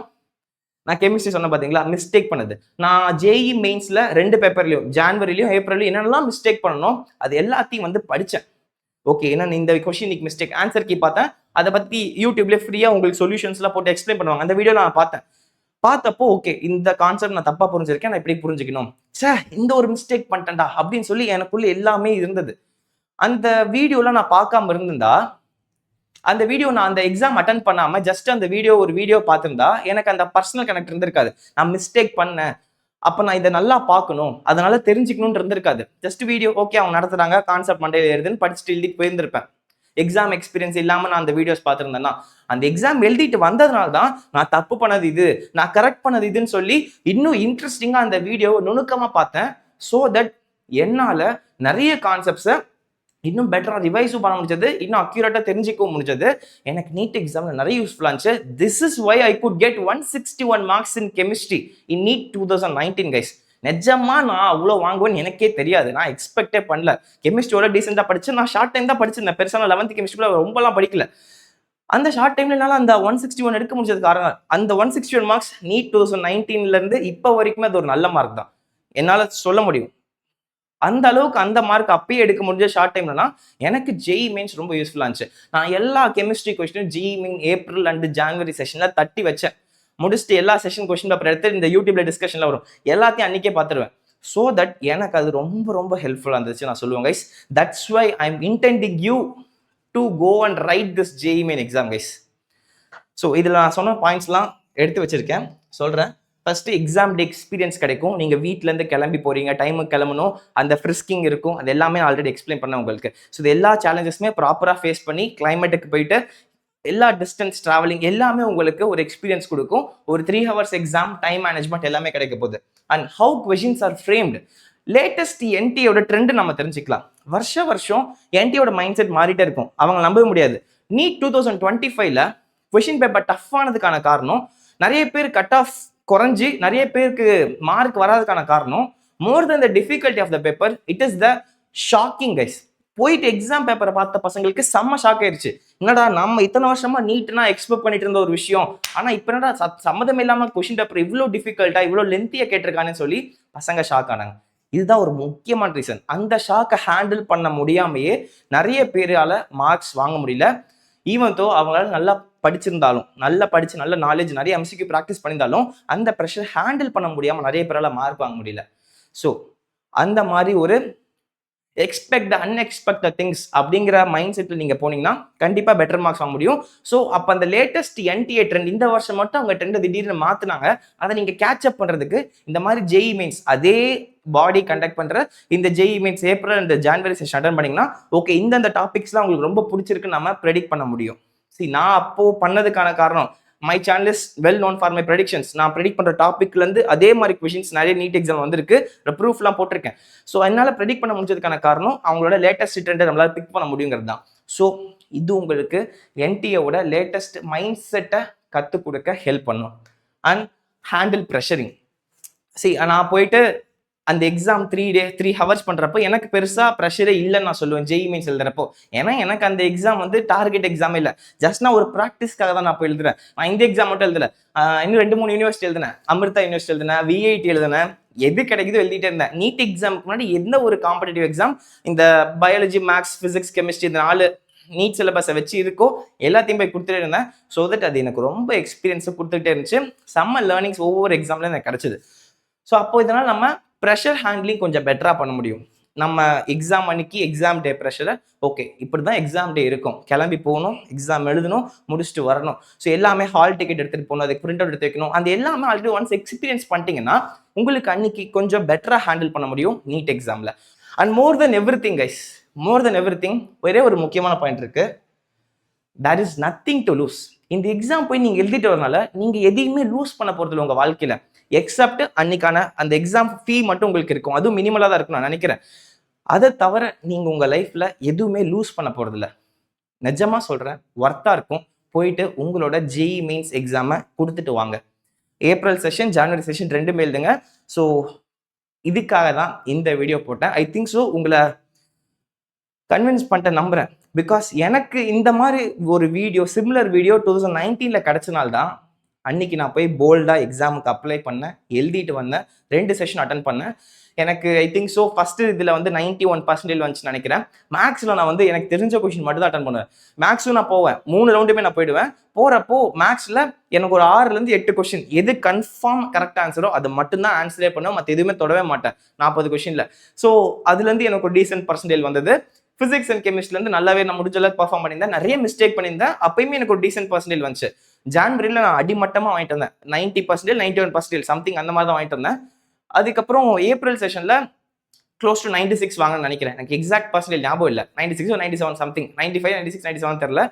நான் கெமிஸ்ட்ரி சொன்ன பாத்தீங்களா, மிஸ்டேக் பண்ணது. நான் ஜேஇ மெயின்ஸ்ல 2 பேப்பர்லயும் ஜான்வரிலையும் ஏப்ரல்லையும் என்னென்னலாம் மிஸ்டேக் பண்ணணும் அது எல்லாத்தையும் வந்து படிச்சேன். ஓகே, ஏன்னா இந்த கொஸ்டின் மிஸ்டேக் ஆன்சர் கீ பார்த்தேன். அதை பத்தி யூடியூப்ல ஃப்ரீயா உங்களுக்கு சொல்யூஷன்ஸ்லாம் போட்டு எக்ஸ்பிளைன் பண்ணுவாங்க. அந்த வீடியோ நான் பார்த்தப்போ ஓகே, இந்த கான்செப்ட் நான் தப்பா புரிஞ்சிருக்கேன், நான் இப்படி புரிஞ்சுக்கணும், சே இந்த ஒரு மிஸ்டேக் பண்ணிட்டேன்டா அப்படின்னு சொல்லி எனக்குள்ள எல்லாமே இருந்தது. அந்த வீடியோல நான் பார்க்காம இருந்திருந்தா, அந்த வீடியோ நான் அந்த எக்ஸாம் அட்டன் பண்ணாம ஜஸ்ட் அந்த ஒரு வீடியோ பார்த்திருந்தா எனக்கு அந்த பர்சனல் கனெக்ட் இருந்திருக்காது. நான் மிஸ்டேக் பண்ணேன், அப்ப நான் இதை நல்லா பார்க்கணும், அதனால தெரிஞ்சுக்கணும்னு இருந்திருக்காது. ஜஸ்ட் வீடியோ ஓகே அவங்க நடத்துறாங்க, கான்செப்ட் மண்டையில ஏறுதுன்னு படிச்சுட்டு எழுதிட்டு போயிருந்திருப்பேன். எக்ஸாம் எக்ஸ்பீரியன்ஸ் இல்லாம நான் அந்த வீடியோஸ் பார்த்திருந்தேன்னா, அந்த எக்ஸாம் எழுதிட்டு வந்ததுனால தான் நான் தப்பு பண்ணது இது, நான் கரெக்ட் பண்ணது இதுன்னு சொல்லி இன்னும் இன்ட்ரெஸ்டிங்கா அந்த வீடியோ நுணுக்கமா பார்த்தேன். ஸோ தட் என்னால நிறைய கான்செப்ட்ஸை இன்னும் பெட்டராக ரிவைஸும் பண்ண முடிஞ்சது, இன்னும் அக்யூரேட்டாக தெரிஞ்சிக்கவும் முடிஞ்சது. எனக்கு நீட் எக்ஸாம்ல நிறைய யூஸ்ஃபுல்லாக இருந்துச்சு. This is why I could get 161 marks in chemistry in NEET 2019 guys. நிஜமா நான் அவ்வளோ வாங்குவேன்னு எனக்கே தெரியாது, நான் எக்ஸ்பெக்டே பண்ணல. கெமிஸ்ட்ரியோட டீசெண்டாக படிச்சு, நான் ஷார்ட் டைம் தான் படிச்சிருந்தேன், பெருசான 11th கெமிஸ்ட்ரியில் ரொம்பலாம் படிக்கல. அந்த ஷார்ட் டைம்ல என்னால் அந்த 161 எடுக்க முடிஞ்சது காரணம் அந்த 161 மார்க்ஸ் நீட் 2019 இப்போ வரைக்குமே அது ஒரு நல்ல மார்க் தான் என்னால் சொல்ல முடியும். அந்த அளவுக்கு அந்த மார்க் அப்பயே எடுக்க முடிஞ்ச ஷார்ட் டைம்லனா எனக்கு ஜேஇ மெயின்ஸ் ரொம்ப யூஸ்ஃபுல்லாக இருந்துச்சு. நான் எல்லா கெமிஸ்ட்ரி கொஸ்டினும் JEE main April and January செஷன்ல தட்டி வச்சேன். முடிச்சுட்டு எல்லா செஷன் கொஸ்டின் பேப்பர் எடுத்து இந்த யூடியூப்ல டிஸ்கஷன்ல வரும் எல்லாத்தையும் அன்னைக்கே பார்த்துருவேன். ஸோ தட் எனக்கு அது ரொம்ப ரொம்ப ஹெல்ப்ஃபுல்லாக இருந்துச்சு நான் சொல்லுவேன் guys. That's why I am intending you to go and write this JEE main exam guys. So இதில் நான் சொன்ன பாயிண்ட்ஸ்லாம் எடுத்து வச்சிருக்கேன், சொல்கிறேன். ஃபர்ஸ்ட் எக்ஸாம் டே எக்ஸ்பீரியன்ஸ் கிடைக்கும். நீங்கள் வீட்டிலேருந்து கிளம்பி போறீங்க, டைமுக்கு கிளம்பணும், அந்த ஃப்ரிஸ்கிங் இருக்கும், அது எல்லாமே ஆல்ரெடி எக்ஸ்பிளைன் பண்ணேன் உங்களுக்கு. ஸோ இது எல்லா சேலஞ்சஸுமே ப்ராப்பராக ஃபேஸ் பண்ணி கிளைமேட்டுக்கு போயிட்டு எல்லா டிஸ்டன்ஸ் டிராவலிங் எல்லாமே உங்களுக்கு ஒரு எக்ஸ்பீரியன்ஸ் கொடுக்கும். ஒரு 3 hours எக்ஸாம் டைம் மேனேஜ்மெண்ட் எல்லாமே கிடைக்க போகுது. And how questions are framed, latest என்டியோட ட்ரெண்ட் நம்ம தெரிஞ்சுக்கலாம். வருஷம் என்டியோட மைண்ட் செட் மாறிட்டே இருக்கும், அவங்க நம்பவே முடியாது. நீட் 2025ல கொஸ்டின் பேப்பர் டஃப் ஆனதுக்கான காரணம், நிறைய பேர் கட் ஆஃப் குறைஞ்சி நிறைய பேருக்கு மார்க் வராதுக்கான காரணம் more then the difficulty of the paper, it is the shocking guys. போயிட்டு எக்ஸாம் பேப்பரை பார்த்த பசங்களுக்கு செம்ம ஷாக் ஆயிடுச்சு. என்னடா நம்ம இத்தனை வருஷமா நீட்னா எக்ஸ்பெக்ட் பண்ணிட்டு இருந்த ஒரு விஷயம், ஆனா இப்ப என்னடா சம்மதம் இல்லாம கொஸ்டின் பேப்பர் இவ்வளோ டிஃபிகல்ட்டா இவ்வளோ லென்த்தியா கேட்டிருக்கான்னு சொல்லி பசங்க ஷாக் ஆனாங்க. இதுதான் ஒரு முக்கியமான ரீசன். அந்த ஷாக்கை ஹேண்டில் பண்ண முடியாமையே நிறைய பேரால மார்க்ஸ் வாங்க முடியல. ஈவன் தோ அவங்களால நல்லா படிச்சிருந்தாலும், நல்லா படிச்சு நல்ல நாலேஜ் நிறைய எம்சிக்யூ ப்ராக்டிஸ் பண்ணியிருந்தாலும் அந்த ப்ரெஷர் ஹேண்டில் பண்ண முடியாமல் நிறைய பேரால மார்க் வாங்க முடியல. ஸோ அந்த மாதிரி ஒரு எக்ஸ்பெக்ட் அன்எக்ஸ்பெக்டட் திங்ஸ் அப்படிங்கிற மைண்ட் செட்டில் நீங்கள் போனீங்கன்னா கண்டிப்பாக பெட்டர் மார்க்ஸ் வாங்க முடியும். ஸோ அப்போ அந்த லேட்டஸ்ட் என்டிஏ ட்ரெண்ட் இந்த வருஷம் மட்டும் அவங்க ட்ரெண்டை திடீர்னு மாற்றினாங்க. அதை நீங்கள் கேட்சப் பண்ணுறதுக்கு இந்த மாதிரி ஜேஇ மெயின்ஸ் அதே பாடி கண்டக்ட் பண்ணுற இந்த ஜேஇ மெயின்ஸ் ஏப்ரல் இந்த ஜான்வரி செஷன் அட்டன் பண்ணிங்கன்னா ஓகே இந்த டாபிக்ஸ்லாம் உங்களுக்கு ரொம்ப பிடிச்சிருக்குன்னு நம்ம ப்ரெடிக்ட் பண்ண முடியும். நான் அப்போ பண்ணதுக்கான காரணம், my channel is well known for my predictions. நான் ப்ரெடிக்ட் பண்ற டாபிக்ல இருந்து அதே மாதிரி கொஷின்ஸ் நிறைய நீட் எக்ஸாம் வந்திருக்கு, ப்ரூஃப்லாம் போட்டிருக்கேன். ஸோ என்னால் ப்ரெடிக்ட் பண்ண முடிஞ்சதுக்கான காரணம் அவங்களோட லேட்டஸ்ட் ட்ரெண்டை நம்மளால பிக் பண்ண முடியுங்கிறது தான். ஸோ இது உங்களுக்கு என்டிஏவோட லேட்டஸ்ட் மைண்ட் செட்டை கற்றுக் கொடுக்க ஹெல்ப் பண்ணும். And handle pressuring. நான் போயிட்டு அந்த எக்ஸாம் 3 hours பண்றப்போ எனக்கு பெருசா ப்ரெஷரே இல்லைன்னு நான் சொல்லுவேன் ஜேஇ மெயின்ஸ் எழுதுறப்போ. ஏன்னா எனக்கு அந்த எக்ஸாம் வந்து டார்கெட் எக்ஸாம் இல்லை, ஜஸ்ட் நான் ஒரு ப்ராக்டிஸ்க்காக தான் நான் போய் எழுதுறேன். நான் இந்த எக்ஸாம் மட்டும் எழுதல, இன்னும் 2-3 யூனிவர்சிட்டி எழுதினேன், அமிர்தா யூனிவர்சிட்டி எழுதினேன், விஐடி எழுதினேன், எது கிடைக்குதோ எழுதிட்டே இருந்தேன். நீட் எக்ஸாமுக்கு முன்னாடி எந்த ஒரு காம்படிட்டிவ் எக்ஸாம் இந்த பயாலஜி, மேக்ஸ், பிசிக்ஸ், கெமிஸ்ட்ரி இந்த 4 நீட் சிலபஸை வச்சு இருக்கோ எல்லாத்தையும் போய் கொடுத்துட்டே இருந்தேன். ஸோ தட் அது எனக்கு ரொம்ப எக்ஸ்பீரியன்ஸை கொடுத்துட்டே இருந்துச்சு. செம்ம லேர்னிங்ஸ் ஒவ்வொரு எக்ஸாம்ல எனக்கு கிடைச்சது. ஸோ அப்போ இதனால் நம்ம ப்ரெஷர் ஹேண்ட்லிங் கொஞ்சம் பெட்டராக பண்ண முடியும். நம்ம எக்ஸாம் அன்னைக்கு எக்ஸாம் டே ப்ரெஷரை ஓகே இப்படி தான் எக்ஸாம் டே இருக்கும், கிளம்பி போகணும், எக்ஸாம் எழுதணும், முடிச்சுட்டு வரணும். ஸோ எல்லாமே ஹால் டிக்கெட் எடுத்துகிட்டு போகணும், அதுக்கு பிரிண்ட் அவுட் எடுத்து வைக்கணும். அந்த எல்லாமே ஆல்ரெடி ஒன்ஸ் எக்ஸ்பீரியன்ஸ் பண்ணிட்டீங்கன்னா உங்களுக்கு அன்னைக்கு கொஞ்சம் பெட்டராக ஹேண்டில் பண்ண முடியும் நீட் எக்ஸாமில். And more than everything guys, more than everything ஒரே ஒரு முக்கியமான பாயிண்ட் இருக்கு, there is nothing to lose. இந்த எக்ஸாம் போய் நீங்கள் எழுதிட்டு வரனால நீங்கள் எதையுமே லூஸ் பண்ண போகிறதில்ல உங்கள் வாழ்க்கையில், எக்ஸப்ட் அன்னைக்கான அந்த எக்ஸாம் ஃபீ மட்டும் உங்களுக்கு இருக்கும், அதுவும் மினிமலாக தான் இருக்கும் நான் நினைக்கிறேன். அதை தவிர நீங்கள் உங்கள் லைஃப்பில் எதுவுமே லூஸ் பண்ண போகிறதில்ல. நிஜமாக சொல்கிறேன், ஒர்த்தாக இருக்கும். போயிட்டு உங்களோட ஜேஇ மெயின்ஸ் எக்ஸாமை கொடுத்துட்டு வாங்க. ஏப்ரல் செஷன், ஜனவரி செஷன் ரெண்டுமே எழுதுங்க. ஸோ இதுக்காக தான் இந்த வீடியோ போட்டேன். ஐ திங்க் ஸோ உங்களை கன்வின்ஸ் பண்ணிட்டு நம்புறேன். பிகாஸ் எனக்கு இந்த மாதிரி ஒரு வீடியோ, சிமிலர் வீடியோ 2019 கிடைச்சனால தான் அன்னைக்கு நான் போய் போல்டா எக்ஸாமுக்கு அப்ளை பண்ணேன், எழுதிட்டு வந்தேன், 2 செஷன் அட்டன் பண்ணேன். எனக்கு ஐ திங்க் ஸோ ஃபர்ஸ்ட் இதில் வந்து 91% வந்துச்சுன்னு நினைக்கிறேன். மேக்ஸில் நான் வந்து எனக்கு தெரிஞ்ச கொஷின் மட்டும் தான் அட்டன் பண்ணுவேன். மேக்ஸும் நான் போவேன், 3 ரவுண்டுமே நான் போயிடுவேன். போகிறப்போ மேக்ஸில் எனக்கு ஒரு 6லேருந்து 8 கொஷின் எது கன்ஃபார்ம் கரெக்ட் ஆன்சரோ அது மட்டும்தான் ஆன்சரே பண்ணுவேன், மற்ற எதுவுமே தொடவே மாட்டேன் 40 கொஷினில். ஸோ அதுலேருந்து எனக்கு ஒரு டீசென்ட் பர்சன்டேஜ் வந்தது. பிசிக்ஸ் அண்ட் கெமிஸ்ட்ரிலேருந்து நல்லாவே நான் முடிஞ்ச அளவுக்கு பர்ஃபார்ம் பண்ணியிருந்தேன். நிறைய மிஸ்டேக் பண்ணியிருந்தேன், அப்பயுமே எனக்கு ஒரு டீசென்ட் பர்சன்டேஜ் வந்துச்சு. ஜான்வரியில் நான் அடிமட்டமாக வாங்கிட்டு வந்தேன், 90%, 91% சம்திங் அந்த மாதிரி தான் வாங்கிட்டு வந்தேன். அதுக்கப்புறம் ஏப்ரல் செஷனில் க்ளோஸ் டு 96 வாங்கன்னு நினைக்கிறேன். எனக்கு எக்ஸாக்ட் பர்சன்டேஜ் ஞாபகம் இல்லை, 96 or 97 சம்திங், 95, 96, 97 தெரியல.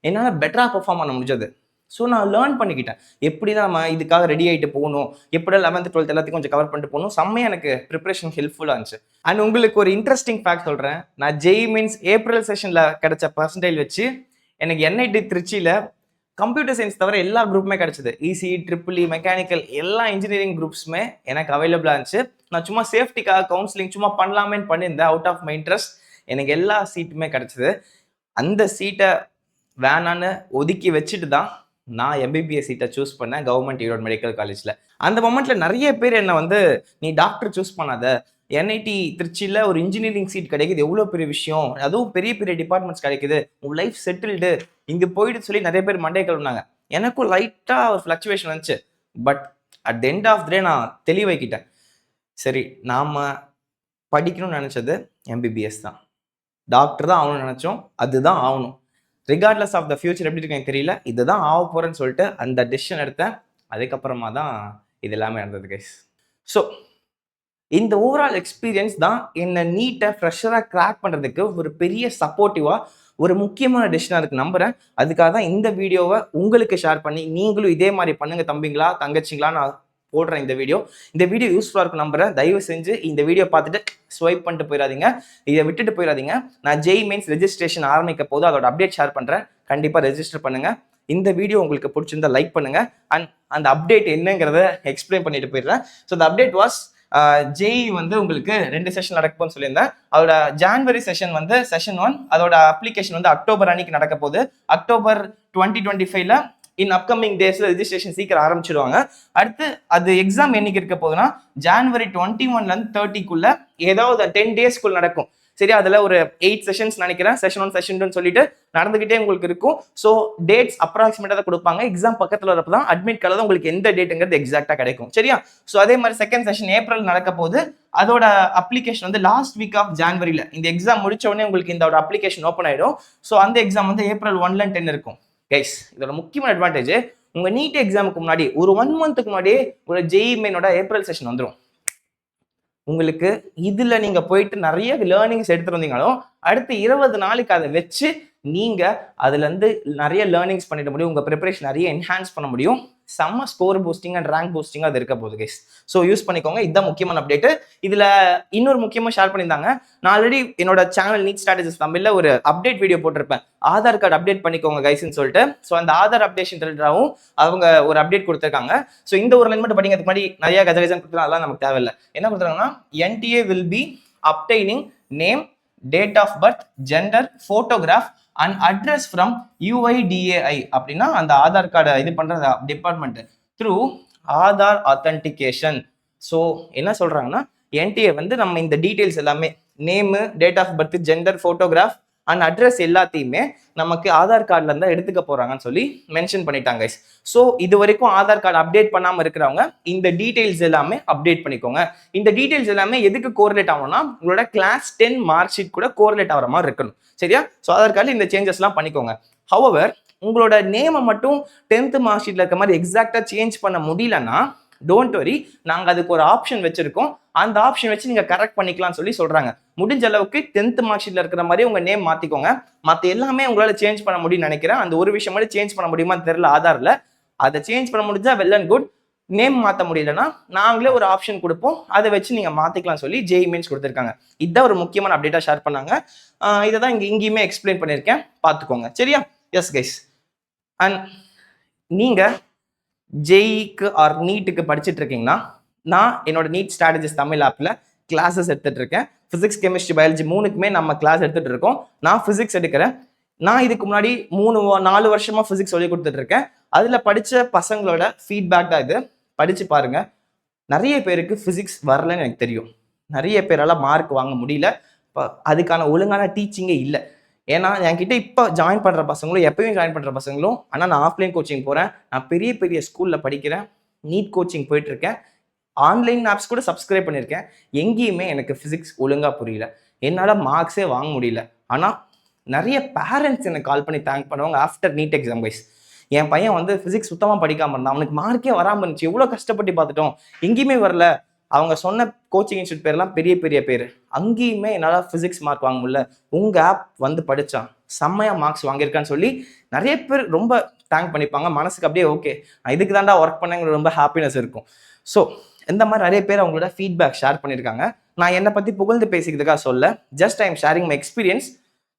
என்னால் பெட்டராக பர்ஃபார்ம் பண்ண முடிஞ்சது. ஸோ நான் லேர்ன் பண்ணிக்கிட்டேன் எப்படி தான் நம்ம இதுக்காக ரெடி ஆகிட்டு போகணும், எப்படி 11th 12th எல்லாத்தையும் கொஞ்சம் கவர் பண்ணிட்டு போகணும். செம்மையாக எனக்கு ப்ரிப்பரேஷன் ஹெல்ப்ஃபுல்லாக இருந்துச்சு. அண்ட் உங்களுக்கு ஒரு இன்ட்ரெஸ்டிங் ஃபேக்ட் சொல்கிறேன். நான் ஜெய் மீன்ஸ் ஏப்ரல் செஷனில் கிடைச்ச பர்சன்டேஜ் வச்சு எனக்கு NIT திருச்சியில் கம்ப்யூட்டர் சயின்ஸ் தவிர எல்லா குரூப்புமே கிடைச்சது. ECE, EEE, மெக்கானிக்கல் எல்லா இன்ஜினியரிங் குரூப்ஸுமே எனக்கு அவைலபிளாக இருந்துச்சு. நான் சும்மா சேஃப்டிக்காக கவுன்சிலிங் சும்மா பண்ணலாமேன்னு பண்ணியிருந்தேன். அவுட் ஆஃப் மை இன்ட்ரெஸ்ட் எனக்கு எல்லா சீட்டுமே கிடைச்சது. அந்த சீட்டை வேணான்னு ஒதுக்கி வச்சுட்டு தான் நான் MBBS சீட்டை சூஸ் பண்ணேன் கவர்மெண்ட் ஈரோடு மெடிக்கல் காலேஜில். அந்த மொமெண்ட்ல நிறைய பேர் என்னை வந்து நீ டாக்டர் சூஸ் பண்ணாத, NIT திருச்சியில் ஒரு இன்ஜினியரிங் சீட் கிடைக்குது எவ்வளோ பெரிய விஷயம், அதுவும் பெரிய பெரிய டிபார்ட்மெண்ட்ஸ் கிடைக்குது, உன் லைஃப் செட்டில்டு, இங்கே போயிட்டு சொல்லி நிறைய பேர் மண்டே கிளம்புனாங்க. எனக்கும் லைட்டாக ஒரு ஃப்ளக்சுவேஷன் வந்துச்சு. But at the end of the day நான் தெளிவாக்கிட்டேன். சரி, நாம் படிக்கணும்னு நினச்சது MBBS தான், டாக்டர் தான் ஆகணும்னு நினச்சோம், அதுதான் ஆகணும். ரிகார்ட்லெஸ் ஆஃப் த ஃபியூச்சர் எப்படி இருக்கு எனக்கு தெரியல, இதுதான் ஆக போகிறேன்னு சொல்லிட்டு அந்த டிசிஷன் எடுத்தேன். அதுக்கப்புறமா தான் இது எல்லாமே நடந்தது கைஸ். ஸோ இந்த ஓவரால் எக்ஸ்பீரியன்ஸ் தான் என்னை நீட்டை ஃப்ரெஷராக கிராக் பண்ணுறதுக்கு ஒரு பெரிய சப்போர்ட்டிவாக ஒரு முக்கியமான டிசிஷனாக இருக்குது நம்புகிறேன். அதுக்காக தான் இந்த வீடியோவை உங்களுக்கு ஷேர் பண்ணி நீங்களும் இதே மாதிரி பண்ணுங்க தம்பிங்களா தங்கச்சிங்களா நான் போடுறேன் இந்த வீடியோ யூஸ்ஃபுல்லாக இருக்கும் நம்புறேன். தயவு செஞ்சு இந்த வீடியோ பார்த்துட்டு ஸ்வைப் பண்ணிட்டு போயிடாதீங்க, இதை விட்டுட்டு போயிடாதீங்க. நான் ஜெய் மீன்ஸ் ரெஜிஸ்ட்ரேஷன் ஆரம்பிக்க போது அதோட அப்டேட் ஷேர் பண்ணுறேன், கண்டிப்பாக ரெஜிஸ்டர் பண்ணுங்க. இந்த வீடியோ உங்களுக்கு பிடிச்சிருந்தா லைக் பண்ணுங்க. அண்ட் அந்த அப்டேட் என்னங்கிறத எக்ஸ்பிளைன் பண்ணிட்டு போயிடுறேன். So the update was Jai வந்து உங்களுக்கு 2 செஷன் நடக்கும்னு சொல்லியிருந்தேன். அதோட ஜான்வரி செஷன் வந்து செஷன் 1, அதோட அப்ளிகேஷன் வந்து அக்டோபர் அன்னைக்கு நடக்க போகுது. அக்டோபர் 2025 இன் அப்கமிங் டேஸ்ல ரெஜிஸ்ட்ரேஷன் சீக்கிரம் ஆரம்பிச்சிடுவாங்க. அடுத்து அது எக்ஸாம் என்னைக்கு இருக்க போகுதுன்னா ஜான்வரி 21 30க்குள்ள ஏதாவது 10 டேஸ்க்குள்ள நடக்கும். சரி, அதில் ஒரு 8 செஷன்ஸ் நினைக்கிறேன், செஷன் 1 செஷன் 2 சொல்லிட்டு நடந்துகிட்டே உங்களுக்கு இருக்கும். ஸோ டேட்ஸ் அப்ராக்சிமேட்டாக தான் கொடுப்பாங்க. எக்ஸாம் பக்கத்தில் வரப்போ தான் அட்மிட் கார்டில் தான் உங்களுக்கு எந்த டேட்டுங்கிறது எக்ஸாக்டாக கிடைக்கும். சரியா? ஸோ அதே மாதிரி செகண்ட் செஷன் ஏப்ரல் நடக்க போது அதோட அப்ளிகேஷன் வந்து லாஸ்ட் வீக் ஆஃப் ஜான்வரியில் இந்த எக்ஸாம் முடிச்ச உடனே உங்களுக்கு இந்த அப்ளிகேஷன் ஓப்பன் ஆயிடும். ஸோ அந்த எக்ஸாம் வந்து ஏப்ரல் 1 and 10 இருக்கும். கைஸ், இதோட முக்கியமான அட்வான்டேஜ் உங்க நீட் எக்ஸாமுக்கு முன்னாடி ஒரு 1 monthக்கு முன்னாடியே ஒரு ஜெய் மெயினோட ஏப்ரல் செஷன் வந்துடும். உங்களுக்கு இதுல நீங்க போயிட்டு நிறைய லேர்னிங்ஸ் எடுத்துட்டு வந்தீங்களும் அடுத்து 20 நாளைக்கு அதை வச்சு நீங்க அதுல இருந்து நிறைய லேர்னிங்ஸ் பண்ணிட முடியும். உங்க ப்ரிப்பரேஷன் நிறைய என்ஹான்ஸ் பண்ண முடியும். செம்ம score boosting and rank boosting அது இருக்க போகுது கைஸ். ஸோ யூஸ் பண்ணிக்கோங்க. இதுதான் முக்கியமான அப்டேட். இதுல இன்னொரு முக்கியமா ஷேர் பண்ணியிருந்தாங்க. நான் ஆல்ரெடி என்னோட சேனல் நீட் ஸ்ட்ராட்டஜிஸ் தமிழ்ல ஒரு அப்டேட் வீடியோ போட்டிருப்பேன், ஆதார் கார்டு அப்டேட் பண்ணிக்கோங்க கைஸ்ன்னு சொல்லிட்டு. ஸோ அந்த ஆதார் அப்டேஷன் ரிலேட்டடாகவும் அவங்க ஒரு அப்டேட் கொடுத்துருக்காங்க. ஸோ இந்த ஒரு லைன் மட்டும் படிக்கிறதுக்கு முன்னாடி நிறைய கஜகஜன் கொடுத்துருக்காங்க, அதெல்லாம் நமக்கு தேவையில்லை. என்ன கொடுத்துருக்காங்கன்னா NTA will be obtaining name, date of birth, gender, photograph and address from UIDAI அப்படின்னா அந்த ஆதார் கார்டை இது பண்ற department through Aadhaar authentication. So என்ன சொல்றாங்கன்னா NTA வந்து நம்ம இந்த டீடைல்ஸ் எல்லாமே name, date of birth, gender, photograph and address எல்லாத்தையுமே நமக்கு ஆதார் கார்டில் இருந்தால் எடுத்துக்க போறாங்கன்னு சொல்லி மென்ஷன் பண்ணிட்டாங்க. ஸோ இது வரைக்கும் ஆதார் கார்டு அப்டேட் பண்ணாமல் இருக்கிறவங்க இந்த டீடைல்ஸ் எல்லாமே அப்டேட் பண்ணிக்கோங்க. இந்த டீடைல்ஸ் எல்லாமே எதுக்கு கோரிலேட் ஆகணும்னா உங்களோட கிளாஸ் 10 மார்க் ஷீட் கூட கோரிலேட் ஆகிற மாதிரி இருக்கணும். சரியா? ஸோ ஆதார் கார்டில் இந்த சேஞ்சஸ்லாம் பண்ணிக்கோங்க. ஹவவர் உங்களோட நேமை மட்டும் 10th மார்க் ஷீட்ல இருக்க மாதிரி எக்ஸாக்டா சேஞ்ச் பண்ண முடியலன்னா டோன்ட் வரி, நாங்க அதுக்கு ஒரு ஆப்ஷன் வச்சிருக்கோம், அந்த ஆப்ஷன் வச்சு நீங்க கரெக்ட் பண்ணிக்கலாம்னு சொல்லி சொல்றாங்க. முடிஞ்ச அளவுக்கு 10th மார்க் ஷீட்ல இருக்கிற மாதிரி உங்க நேம் மாத்திக்கோங்க. மத்த எல்லாமே உங்களால சேஞ்ச் பண்ண முடியும்னு நினைக்கிறேன். அந்த ஒரு விஷயம் மட்டும் சேஞ்ச் பண்ண முடியுமான்னு தெரியல ஆதார்ல. அதை சேஞ்ச் பண்ண முடிஞ்சா வெல் அண்ட் குட். நேம் மாற்ற முடியலன்னா நாங்களே ஒரு ஆப்ஷன் கொடுப்போம், அதை வச்சு நீங்க மாத்திக்கலாம் சொல்லி ஜெய் மீன்ஸ் கொடுத்துருக்காங்க. இதுதான் ஒரு முக்கியமான அப்டேட்டா ஷேர் பண்ணாங்க. இதை தான் இங்கேயுமே எக்ஸ்பிளைன் பண்ணியிருக்கேன், பார்த்துக்கோங்க. சரியா? S guys. அண்ட் நீங்க ஜேஇக்கு ஆர் நீட்டுக்கு படிச்சுட்டு இருக்கீங்கன்னா, நான் என்னோட நீட் ஸ்ட்ராட்டஜிஸ் தமிழ் ஆப்பில் கிளாஸஸ் எடுத்துட்டு இருக்கேன். ஃபிசிக்ஸ், கெமிஸ்ட்ரி, பயாலஜி 3க்குமே நம்ம கிளாஸ் எடுத்துட்டு இருக்கோம். நான் ஃபிசிக்ஸ் எடுக்கிறேன். நான் இதுக்கு முன்னாடி 4 வருஷமா ஃபிசிக்ஸ் சொல்லி கொடுத்துட்டு இருக்கேன். அதில் படித்த பசங்களோட ஃபீட்பேக் தான் இது. படித்து பாருங்க. நிறைய பேருக்கு ஃபிசிக்ஸ் வரலன்னு எனக்கு தெரியும். நிறைய பேரால் மார்க் வாங்க முடியல. அதுக்கான ஒழுங்கான டீச்சிங்கே இல்லை. ஏன்னா என்கிட்ட இப்போ ஜாயின் பண்ணுற பசங்களும் எப்பயும் ஜாயின் பண்ணுற பசங்களும், ஆனால் நான் ஆஃப்லைன் கோச்சிங் போகிறேன், நான் பெரிய பெரிய ஸ்கூலில் படிக்கிறேன், நீட் கோச்சிங் போயிட்டுருக்கேன், ஆன்லைன் ஆப்ஸ் கூட சப்ஸ்கிரைப் பண்ணியிருக்கேன். எங்கேயுமே எனக்கு ஃபிசிக்ஸ் ஒழுங்காக புரியல. என்னால் மார்க்ஸே வாங்க முடியல. ஆனால் நிறைய பேரண்ட்ஸ் எனக்கு கால் பண்ணி தேங்க் பண்ணுவாங்க ஆஃப்டர் நீட் எக்ஸாம் வைஸ். என் பையன் வந்து ஃபிசிக்ஸ் சுத்தமாக படிக்காமல் இருந்தான், அவனுக்கு மார்க்கே வராமல் இருந்துச்சு, எவ்வளோ கஷ்டப்பட்டு பார்த்துட்டோம், எங்கேயுமே வரல. அவங்க சொன்ன கோச்சிங் இன்ஸ்டியூட் பேர்லாம் பெரிய பெரிய பேர், அங்கேயுமே என்னால் ஃபிசிக்ஸ் மார்க் வாங்க முடியல. உங்கள் ஆப் வந்து படித்தான், செம்மையாக மார்க்ஸ் வாங்கியிருக்கான்னு சொல்லி நிறைய பேர் ரொம்ப தேங்க் பண்ணிப்பாங்க. மனசுக்கு அப்படியே ஓகே, இதுக்கு தாண்டா ஒர்க் பண்ணங்கிற ரொம்ப ஹாப்பினஸ் இருக்கும். ஸோ இந்த மாதிரி நிறைய பேர் அவங்களோட ஃபீட்பேக் ஷேர் பண்ணியிருக்காங்க. நான் என்னை பற்றி புகழ்ந்து பேசிக்கிறதுக்காக சொல்ல, just I am sharing my experience.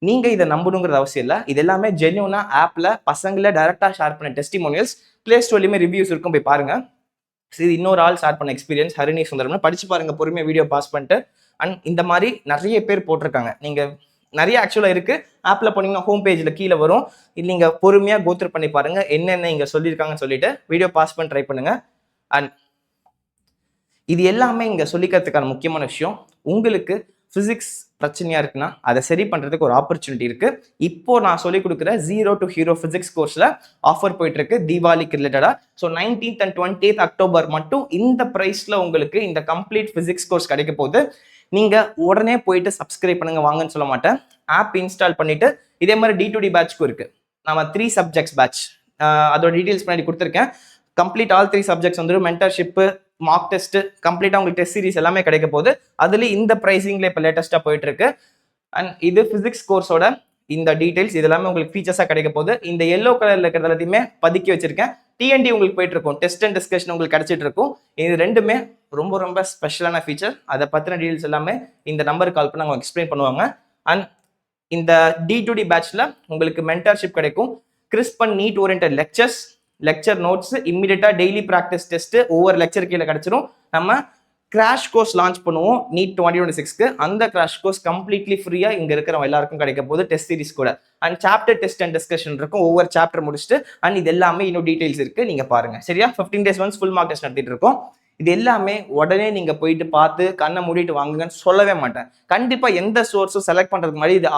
நீங்கள் இதை நம்பணுங்கிறது அவசியம் இல்லை. இது எல்லாமே ஜென்யூனாக ஆப்பில் பசங்களை டைரெக்டாக ஷேர் பண்ண டெஸ்டிமோனியல்ஸ், ப்ளே ஸ்டோர்லையுமே ரிவ்யூஸ் இருக்கும், போய் பாருங்கள். இது இன்னொரு ஆள் ஷேர் பண்ண எக்ஸ்பீரியன்ஸ், ஹரிணி சுந்தரம்னு படிச்சு பாருங்க, பொறுமையாக வீடியோ பாஸ் பண்ணிட்டு. அண்ட் இந்த மாதிரி நிறைய பேர் போட்டிருக்காங்க. நீங்கள் நிறைய ஆக்சுவலாக இருக்குது, ஆப்பில் போனீங்கன்னா ஹோம் பேஜில் கீழே வரும். நீங்கள் பொறுமையாக கோத்ரூ பண்ணி பாருங்கள் என்னென்ன இங்கே சொல்லியிருக்காங்கன்னு சொல்லிட்டு வீடியோ பாஸ் பண்ணி ட்ரை பண்ணுங்கள். அண்ட் இது எல்லாமே இங்கே சொல்லிக்கிறதுக்கான முக்கியமான விஷயம், உங்களுக்கு ஃபிசிக்ஸ் பிரச்சனையாக இருக்குன்னா அதை சரி பண்ணுறதுக்கு ஒரு ஆப்பர்ச்சுனிட்டி இருக்குது. இப்போ நான் சொல்லிக் கொடுக்குற 0 to Hero ஃபிசிக்ஸ் கோர்ஸில் ஆஃபர் போயிட்டுருக்கு தீபாவளிக்கு ரிலேட்டடாக. So 19th and 20th October மட்டும் இந்த ப்ரைஸில் உங்களுக்கு இந்த கம்ப்ளீட் ஃபிசிக்ஸ் கோர்ஸ் கிடைக்க போகுது. நீங்கள் உடனே போயிட்டு சப்ஸ்கிரைப் பண்ணுங்க, வாங்கன்னு சொல்ல மாட்டேன். ஆப் இன்ஸ்டால் பண்ணிவிட்டு, இதே மாதிரி D2D பேட்ச்க்கும் இருக்குது. நம்ம 3 சப்ஜெக்ட்ஸ் பேட்ச், அதோட டீட்டெயில்ஸ் பண்ணி கொடுத்துருக்கேன். கம்ப்ளீட் ஆல் 3 சப்ஜெக்ட்ஸ் வந்து மென்டர்ஷிப்பு, மார்க் டெஸ்ட், கம்ப்ளீட்டாக உங்களுக்கு டெஸ்ட் சீரிஸ் எல்லாமே கிடைக்க போகுது. அதுலேயும் இந்த ப்ரைஸிங்கில் இப்போ லேட்டஸ்ட்டாக போயிட்டு இருக்கு. அண்ட் இது ஃபிசிக்ஸ் கோர்ஸோட இந்த டீடைல்ஸ் இது எல்லாமே உங்களுக்கு ஃபீச்சர்ஸாக கிடைக்க போகுது. இந்த எல்லோ கலரில் இருக்கிறது எல்லாத்தையுமே பதுக்கி வச்சிருக்கேன். TND உங்களுக்கு போயிட்டு இருக்கும், டெஸ்ட் அண்ட் டிஸ்கஷன் உங்களுக்கு கிடைச்சிட்டு இருக்கும். இது ரெண்டுமே ரொம்ப ரொம்ப ஸ்பெஷலான ஃபீச்சர். அதை பற்றின டீடைல்ஸ் எல்லாமே இந்த நம்பருக்கு கால் பண்ணி அவங்க எக்ஸ்பிளைன் பண்ணுவாங்க. அண்ட் இந்த D2D பேட்ச்ல உங்களுக்கு மென்டர்ஷிப் கிடைக்கும், crisp and NEET oriented lecture notes, இம்மிடியட்டாக டெய்லி ப்ராக்டிஸ் டெஸ்ட் ஒவ்வொரு லெக்சர் கீழே கிடைச்சிரும். நம்ம கிராஷ் கோர்ஸ் லான்ச் பண்ணுவோம் நீட் 2026க்கு. அந்த கிராஷ் கோர்ஸ் கம்ப்ளீட்லி ஃப்ரீயாக இங்கே இருக்கிற எல்லாருக்கும் கிடைக்க போகுது, டெஸ்ட் சீரிஸ் கூட. And chapter test and discussion இருக்கும், ஒவ்வொரு சாப்டர் முடிச்சுட்டு. அண்ட் இது எல்லாமே இன்னும் டீடைல்ஸ் இருக்குது, நீங்கள் பாருங்கள் சரியா. 15 days once full mark test நடத்திட்டு இருக்கோம். இது எல்லாமே உடனே நீங்கள் போயிட்டு பார்த்து கண்ணை மூடிட்டு வாங்குங்கன்னு சொல்லவே மாட்டேன். கண்டிப்பாக எந்த சோர்ஸும் செலக்ட் பண்ணுறதுக்கு முன்னாடி இது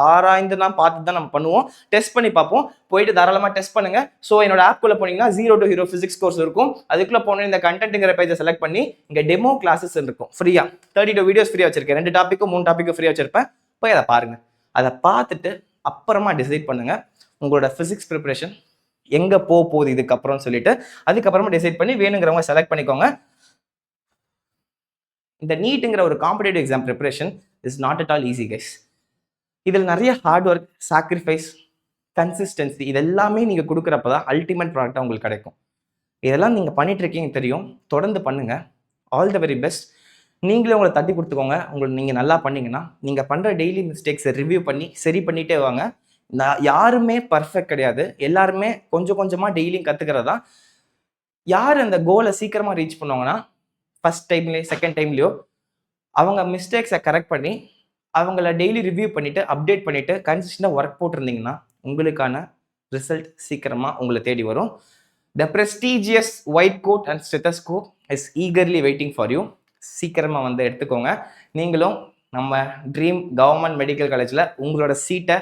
ஆராய்ந்து தான் பார்த்து தான் நம்ம பண்ணுவோம், டெஸ்ட் பண்ணி பார்ப்போம். போயிட்டு தாராளமாக டெஸ்ட் பண்ணுங்க. ஸோ என்னோட ஆப்குள்ளே போனீங்கன்னா 0 to Hero ஃபிசிக்ஸ் கோர்ஸ் இருக்கும். அதுக்குள்ளே போனோம், இந்த கண்டென்ட்ங்கிற பேஜை செலக்ட் பண்ணி இங்கே டெமோ கிளாஸஸ் இருக்கும் ஃப்ரீயாக. 32 வீடியோஸ் ஃப்ரீயாக வச்சிருக்கேன், 2 டாப்பிக்கும் 3 டாப்பிக்கும் ஃப்ரீயாக வச்சிருப்பேன். போய் அதை பாருங்கள். அதை பார்த்துட்டு அப்புறமா டிசைட் பண்ணுங்கள் உங்களோட ஃபிசிக்ஸ் ப்ரிப்பரேஷன் எங்கே போகுது இதுக்கப்புறம் சொல்லிட்டு. அதுக்கப்புறமா டிசைட் பண்ணி வேணுங்கிறவங்க செலக்ட் பண்ணிக்கோங்க. இந்த நீட்டுங்கிற ஒரு competitive exam preparation is not at all easy guys. இதில் நிறைய ஹார்ட் ஒர்க், சாக்ரிஃபைஸ், கன்சிஸ்டன்சி இதெல்லாமே நீங்கள் கொடுக்குறப்ப தான் அல்டிமேட் ப்ராடக்டாக உங்களுக்கு கிடைக்கும். இதெல்லாம் நீங்கள் பண்ணிட்டு இருக்கீங்க தெரியும், தொடர்ந்து பண்ணுங்கள். All the very best. நீங்களே உங்களை தட்டி கொடுத்துக்கோங்க. உங்களுக்கு நீங்கள் நல்லா பண்ணீங்கன்னா நீங்கள் பண்ணுற டெய்லி மிஸ்டேக்ஸை ரிவ்யூ பண்ணி சரி பண்ணிகிட்டே வாங்க. யாருமே பர்ஃபெக்ட் கிடையாது, எல்லாருமே கொஞ்சம் கொஞ்சமாக டெய்லியும் கற்றுக்கிறது தான். யார் அந்த கோலை சீக்கிரமாக ரீச் பண்ணுவாங்கன்னா, ஃபஸ்ட் டைம்லேயோ செகண்ட் டைம்லேயோ அவங்க மிஸ்டேக்ஸை கரெக்ட் பண்ணி அவங்கள டெய்லி ரிவ்யூ பண்ணிவிட்டு அப்டேட் பண்ணிவிட்டு கன்சிஸ்டண்டாக ஒர்க் போட்டிருந்தீங்கன்னா உங்களுக்கான ரிசல்ட் சீக்கிரமாக உங்களை தேடி வரும். த prestigious white code and stethoscope is eagerly waiting for you. சீக்கிரமாக வந்து எடுத்துக்கோங்க. நீங்களும் நம்ம ட்ரீம் கவர்மெண்ட் மெடிக்கல் காலேஜில் உங்களோட சீட்டை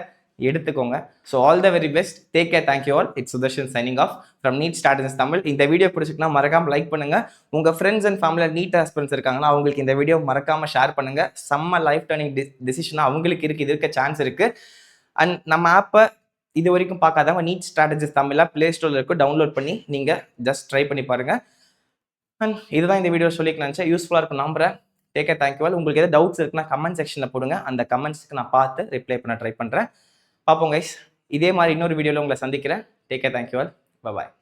எடுத்துக்கோங்க. So all the very best. Take care. Thank you all. It's Sudarshan signing off from NEET strategies Tamil. இந்த வீடியோ பிடிச்சிங்கன்னா மறக்காமல் லைக் பண்ணுங்கள். உங்கள் ஃப்ரெண்ட்ஸ் அண்ட் ஃபேமிலியில் நீட் ஆஸ்பிரன்ட்ஸ் இருக்காங்கன்னா அவங்களுக்கு இந்த வீடியோ மறக்காமல் ஷேர் பண்ணுங்கள். செம்ம லைஃப் டர்னிங் டிசிஷனாக அவங்களுக்கு இது இருக்க சான்ஸ் இருக்குது. அண்ட் நம்ம ஆப்பை இது வரைக்கும் பார்க்காதவங்க நீட் ஸ்ட்ராட்டஜிஸ் தமிழாக ப்ளே ஸ்டோரில் இருக்கும், டவுன்லோட் பண்ணி நீங்கள் ஜஸ்ட் ட்ரை பண்ணி பாருங்கள். அண்ட் இதுதான் இந்த வீடியோ சொல்லிக்கலாம் நினச்சேன், யூஸ்ஃபுல்லாக இருக்கும் நம்புறேன். Take care. Thank you all. உங்களுக்கு எதாவது டவுட்ஸ் இருக்குன்னா கமெண்ட் செக்ஷனில் போடுங்க, அந்த கமெண்ட்ஸ்க்கு நான் பார்த்து ரிப்ளை பண்ண ட்ரை பண்ணுறேன். பார்ப்போம் கைஸ். இதே மாதிரி இன்னொரு வீடியோவில் உங்களை சந்திக்கிறேன். Take care. Thank you all. பாய்.